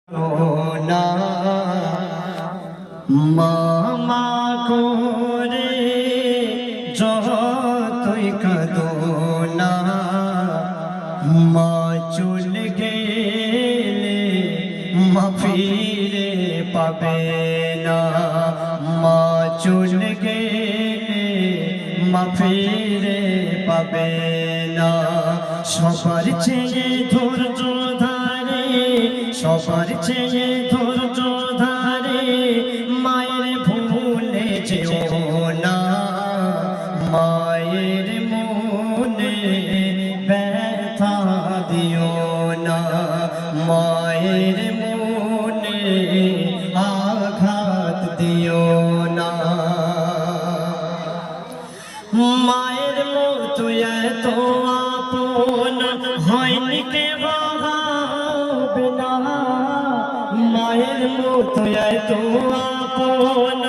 না মামা করে যতই কাঁদো না মা চলে গেলে মা ফিরে পাবে না মা চলে গেলে মা ফিরে পাবে না সবার চেয়ে ধৈর্য ধারে সবার চেয়ে ধৈর্য ধারে মায়ের ভুলে যেও না মায়ের মনে ব্যথা দিও না মায়ের মনে আঘাত দিও না মায়ের মতো এত আপন হয়নি কে ভাবে না মায়ের মতো এত আপন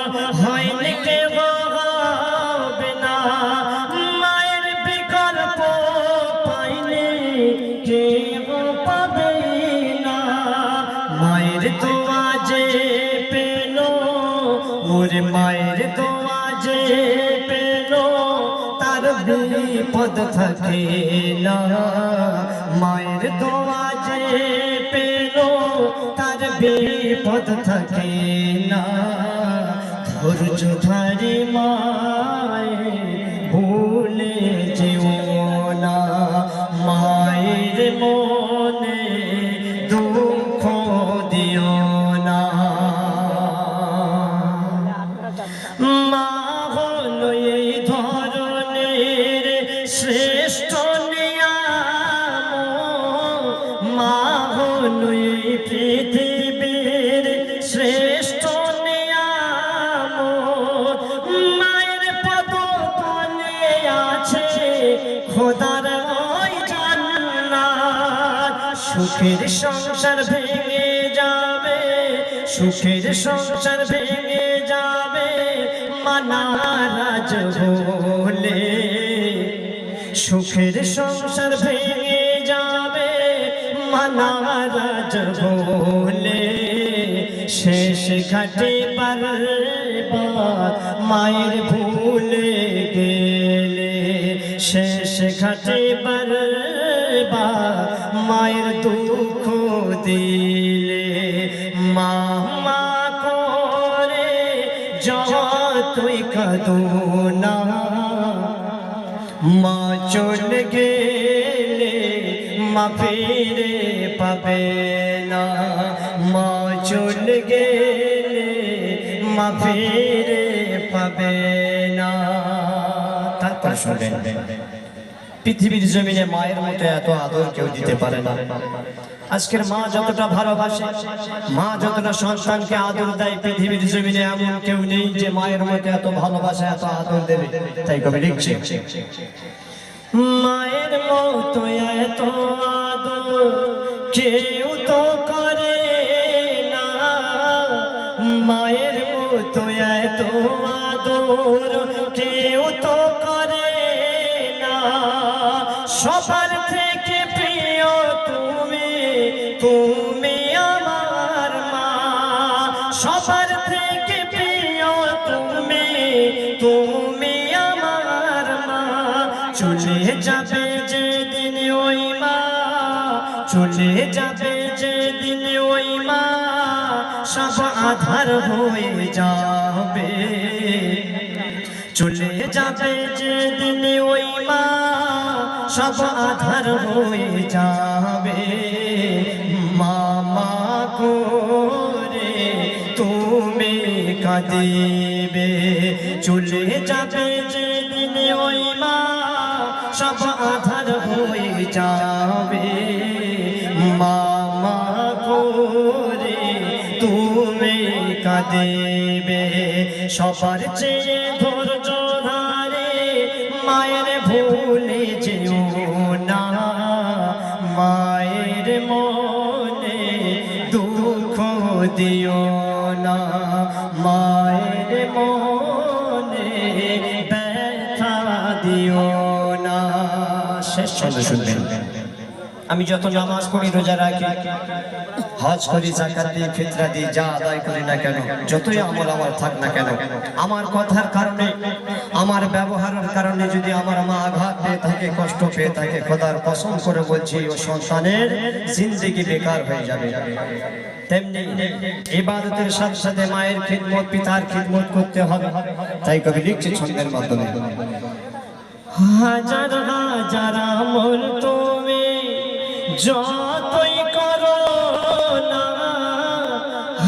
হয়নি কে ভাবে না মায়ের বিকল্প পাইলে কে পাবে না মায়ের তো আজে পেল ওরে মায়ের তো আজে পেল তার বিপদ থাকে না মায়ের দোয়া যে পেল তার বিপদ থাকে না ধৈর্য ধরে মায়ে ভুলে যেও না মায়ের মনে দুঃখ দিও না মা হলো এই ধরনের শ্রেষ্ঠ নিয়ামত মা হলো এই পৃথিবীর শ্রেষ্ঠ নিয়ামত মায়ের পদতলে আছে খোদার ওই জান্নাত সুখের সংসার ভেঙে যাবে সুখের সংসার ভেঙে যাবে নারাজ হলে সুখের সংসার ভেঙে যাবে নারাজ হলে শেষ ঘাটে বারবার মায়ের ভুলে গেলে শেষ ঘাটে বারবার মায়ের দুঃখ দিলে মা করে যতই কাঁদো না মা চলে গেলে মা ফিরে পাবে না মা চলে গেলে মা ফিরে পাবে না তারপর শুনবেন পৃথিবীর জমিনে মায়ের মতো এত আদর কেউ দিতে পারে না আজকের মা যতটা ভালোবাসে মা যতটা সন্তানকে আদর দেয় পৃথিবীর জমিনে এমন কেউ নেই যে মায়ের মতো এত ভালোবাসা এত আদর দেবে তাই কবি লিখছে মায়ের মতো এত আদর কেউ তো করে না মায়ের মতো এত আদর কেউ তো করে না সবার থেকে প্রিয় তুমি তুমি আমার মা সবার থেকে প্রিয় তুমি তুমি আমার মা চলে যাবে যেদিন ওই মা চলে যাবে যেদিন ওই মা সব আধার হয়ে যাবে চলে যাবে যেদিন ওই মা সব আধার হয়ে যাবে মামা করে তুমি কাঁদিবে চলে যাবে যেদিন ওই মা সব আধার হয়ে যাবে মামা করে তুমি কাঁদিবে সবার চেয়ে ধৈর্য ধারে মায়ের ভুলে যেও না মায়ের মনে দুঃখ দিও না মায়ের মনে ব্যথা দিও না শেষ ছন্দ শুনবেন আমি যত নামাজ পড়ি, রোজা রাখি, হজ করি, যাকাত দিই, ফিতরা দিই, যা আদায় করি না কেন, যতই আমল আমার থাক না কেন, আমার কথার কারণে, আমার ব্যবহারের কারণে যদি আমার মা আঘাত পেয়ে থাকে, কষ্ট পেয়ে থাকে, খোদার কসম করে বলছি ও সন্তানের জিন্দেগি বেকার হয়ে যাবে। তেমনি ইবাদতের সাথে সাথে মায়ের খিদমত, পিতার খিদমত করতে হবে। তাই কবি লিখছে ছন্দের মাধ্যমে, হাজার হাজার আমল তুমি যতই করো না,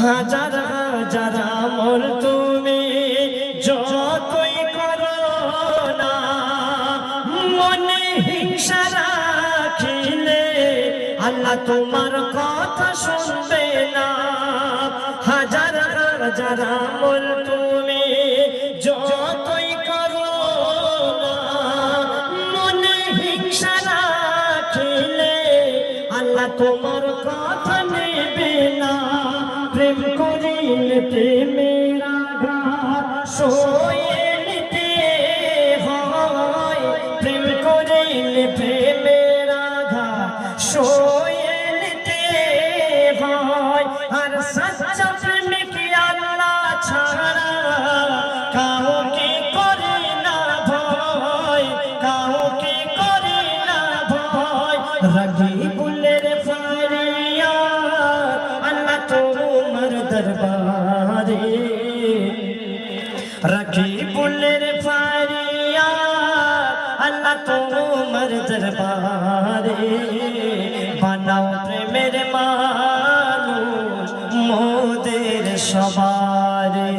হাজার হাজার আমল তুমি যতই করো না, মনে হিংসা রাখিলে আল্লাহ তোমার কথা শুনবে না। হাজার হাজার আমল তুমি যতই করো না, মনে হিংসা রাখিলে আল্লাহ তোমার কথা নেবে না। প্রেম করিলে প্রেমের আঘাত সয়ে নিতে হয়, প্রেম করিলে প্রেমের আঘাত সয়ে নিতে হয়। আর সচ্চা প্রেমিক আল্লাহ ছাড়া কাউকে করে না ভয়, কাউকে করে না ভয়। রবিউলের ফারিয়াদ আল্লাহ তোমার দরবারে, রবিউলের ফারিয়াদ আল্লাহ তোমার দরবারে। বানাও প্রেমের মানুষ মোদের সবারে,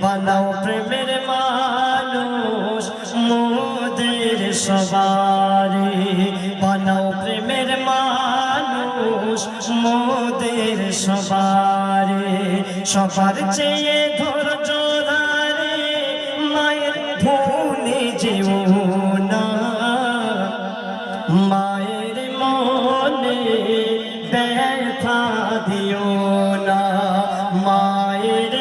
বানাও প্রেমের মানুষ মোদের সবারে, বানাও প্রেমের মানুষ মোদের সবারে। সবার চেয়ে ধৈর্য ধরে মায়ের ভুলে যেও না, মায়ের মনে ব্যথা দিও না, মায়ের